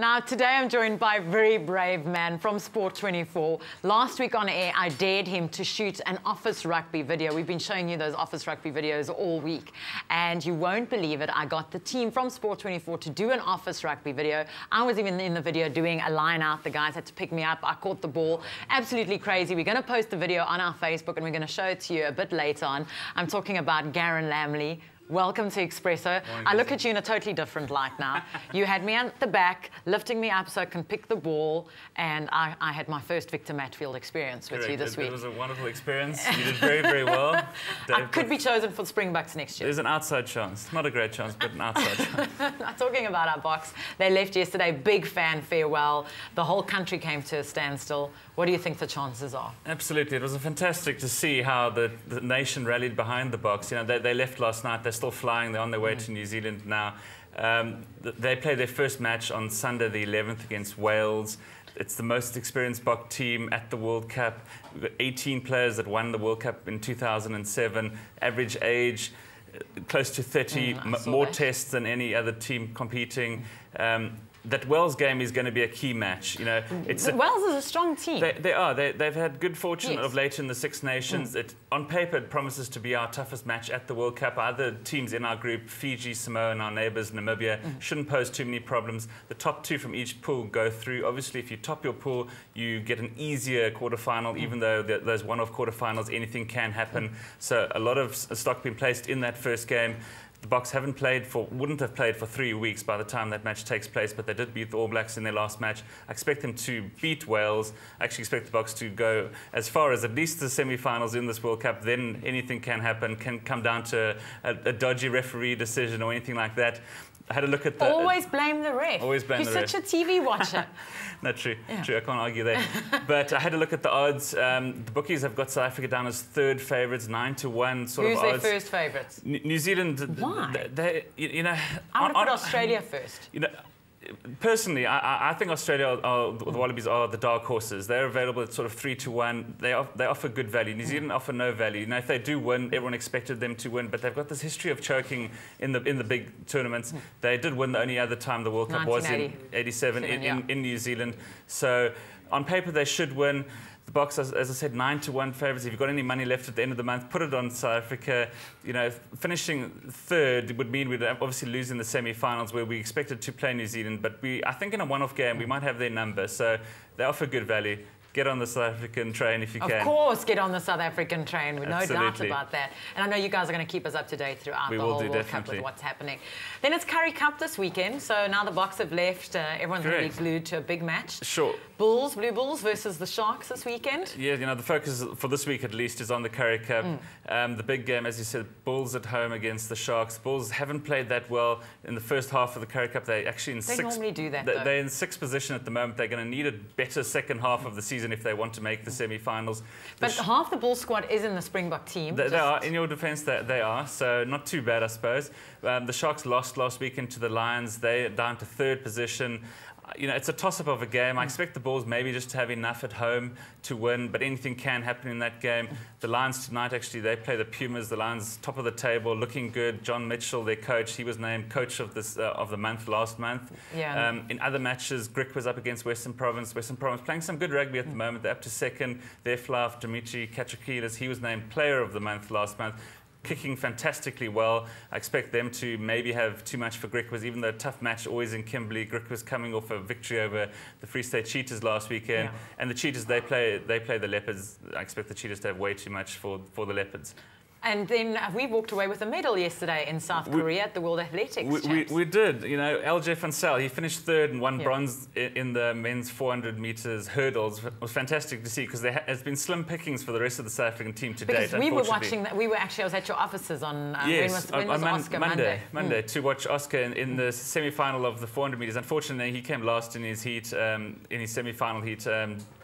Now, today I'm joined by a very brave man from Sport 24. Last week on air, I dared him to shoot an office rugby video. We've been showing you those office rugby videos all week. And you won't believe it, I got the team from Sport 24 to do an office rugby video. I was even in the video doing a line out. The guys had to pick me up. I caught the ball. Absolutely crazy. We're going to post the video on our Facebook and we're going to show it to you a bit later on. I'm talking about Garrin Lambley. Welcome to eXpresso. I look at you in a totally different light now. You had me at the back, lifting me up so I can pick the ball, and I had my first Victor Matfield experience with you this week. It was a wonderful experience. You did very, very well. I could be chosen for the Springboks next year. There's an outside chance. Not a great chance, but an outside chance. Talking about our Boks, they left yesterday. Big fan farewell. The whole country came to a standstill. What do you think the chances are? Absolutely. It was fantastic to see how the nation rallied behind the Boks. You know, they left last night. They're still flying. They're on their way to New Zealand now. They played their first match on Sunday the 11th against Wales. It's the most experienced Bok team at the World Cup. We've got 18 players that won the World Cup in 2007. Average age close to 30. More tests than any other team competing. That Wales game is going to be a key match. You know, Wales is a strong team. They are. They've had good fortune of late in the Six Nations. On paper, it promises to be our toughest match at the World Cup. Other teams in our group, Fiji, Samoa, and our neighbours, Namibia, shouldn't pose too many problems. The top two from each pool go through. Obviously, if you top your pool, you get an easier quarterfinal, even though those one-off quarterfinals, anything can happen. So a lot of stock being placed in that first game. The Boks wouldn't have played for 3 weeks by the time that match takes place, but they did beat the All Blacks in their last match. I expect them to beat Wales. I actually expect the Boks to go as far as at least the semi-finals in this World Cup. Then anything can happen, can come down to a dodgy referee decision or anything like that. I had a look at the... Always blame the ref. Always blame the ref. You're such a TV watcher. Not true. Yeah. True, I can't argue there. But I had a look at the odds. The bookies have got South Africa down as third favourites, 9-1 sort of odds. Who's their first favourites? New Zealand. Why? You know, I would put Australia first. You know, personally, I think Australia, the Wallabies are the dark horses. They're available at sort of 3-1. They offer good value. New Zealand offer no value. Now, if they do win, everyone expected them to win, but they've got this history of choking in the big tournaments. They did win the only other time the World Cup was in '87 in New Zealand. So on paper, they should win. The Boks, as I said, 9-1 favourites. If you've got any money left at the end of the month, put it on South Africa. You know, finishing third would mean we'd obviously lose in the semi-finals where we expected to play New Zealand. But I think in a one-off game, we might have their number. So they offer good value. Get on the South African train if you can. Of course, get on the South African train, with no doubt about that. And I know you guys are going to keep us up to date throughout the whole World Cup with what's happening. Then it's Currie Cup this weekend, so now the Boks have left. Everyone's really glued to a big match. Sure. Blue Bulls versus the Sharks this weekend. Yeah, you know, the focus for this week at least is on the Currie Cup. The big game, as you said, Bulls at home against the Sharks. Bulls haven't played that well in the first half of the Currie Cup. They're actually in They normally do that, though. They're in sixth position at the moment. They're going to need a better second half of the season if they want to make the semi-finals. But half the Bulls squad is in the Springbok team. They are, in your defence, they are, so not too bad, I suppose. The Sharks lost last weekend to the Lions. They're down to third position. You know, it's a toss-up of a game. I expect the Bulls maybe just to have enough at home to win, but anything can happen in that game. The Lions tonight, actually, they play the Pumas. The Lions, top of the table, looking good. John Mitchell, their coach, he was named coach of the month last month. Yeah. In other matches, Grick was up against Western Province. Western Province playing some good rugby at the moment. They're up to second. Their fluff, Dimitri Katrakilis, he was named player of the month last month. Kicking fantastically well. I expect them to maybe have too much for Grick, was even though a tough match always in Kimberley. Grick was coming off a victory over the Free State Cheetahs last weekend. Yeah. And the Cheetahs, they play the Leopards. I expect the Cheetahs to have way too much for the Leopards. And then we walked away with a medal yesterday in South Korea at the World Athletics. We did. You know, LJ van Zyl, he finished third and won bronze in the men's 400 metres hurdles. It was fantastic to see because there has been slim pickings for the rest of the South African team to date. We were watching that. I was at your offices on when was Oscar Monday to watch Oscar in the semi-final of the 400 metres. Unfortunately, he came last in his heat, in his semi-final heat.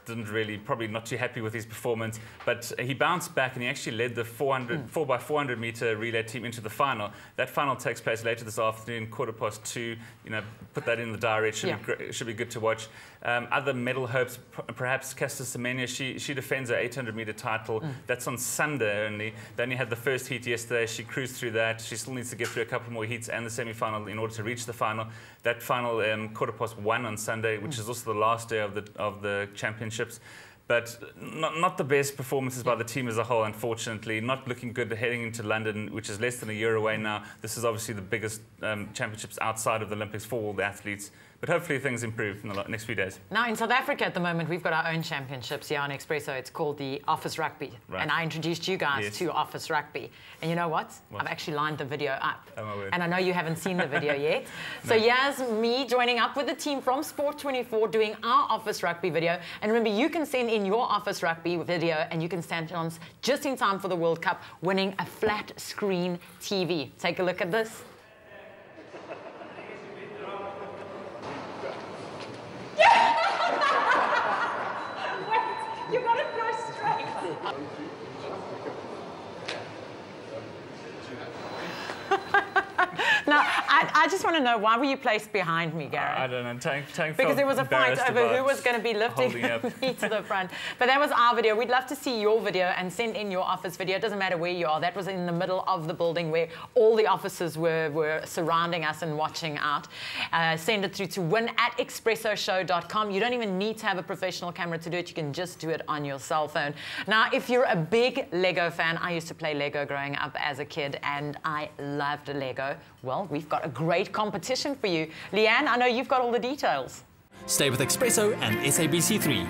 didn't really, probably not too happy with his performance, but he bounced back and he actually led the 4x400 meter relay team into the final. That final takes place later this afternoon, 2:15. You know, put that in the diary. It should be good to watch. Other medal hopes, perhaps Caster Semenya. She defends her 800 meter title. That's on Sunday only. They only had the first heat yesterday. She cruised through that. She still needs to get through a couple more heats and the semi-final in order to reach the final. That final 1:15 on Sunday, which is also the last day of the championships. But not the best performances by the team as a whole, unfortunately. Not looking good heading into London, which is less than a year away now. This is obviously the biggest championships outside of the Olympics for all the athletes. But hopefully things improve in the next few days. Now, in South Africa at the moment, we've got our own championships here on eXpresso. It's called the Office Rugby. Right. And I introduced you guys to Office Rugby. And you know what? I've actually lined the video up. Oh, my word. And I know you haven't seen the video yet. So here's me joining up with the team from Sport 24 doing our Office Rugby video. And remember, you can send in your Office Rugby video and you can stand chance just in time for the World Cup, winning a flat screen TV. Take a look at this. You gotta throw straight. Now, I just want to know, why were you placed behind me, Garrin? I don't know. Tank because there was a fight over who was going to be lifting me to the front. But that was our video. We'd love to see your video and send in your office video. It doesn't matter where you are. That was in the middle of the building where all the officers were surrounding us and watching out. Send it through to win@expressoshow.com. You don't even need to have a professional camera to do it. You can just do it on your cell phone. Now, if you're a big Lego fan, I used to play Lego growing up as a kid, and I loved Lego. Well, we've got a great competition for you. Leanne, I know you've got all the details. Stay with eXpresso and SABC3.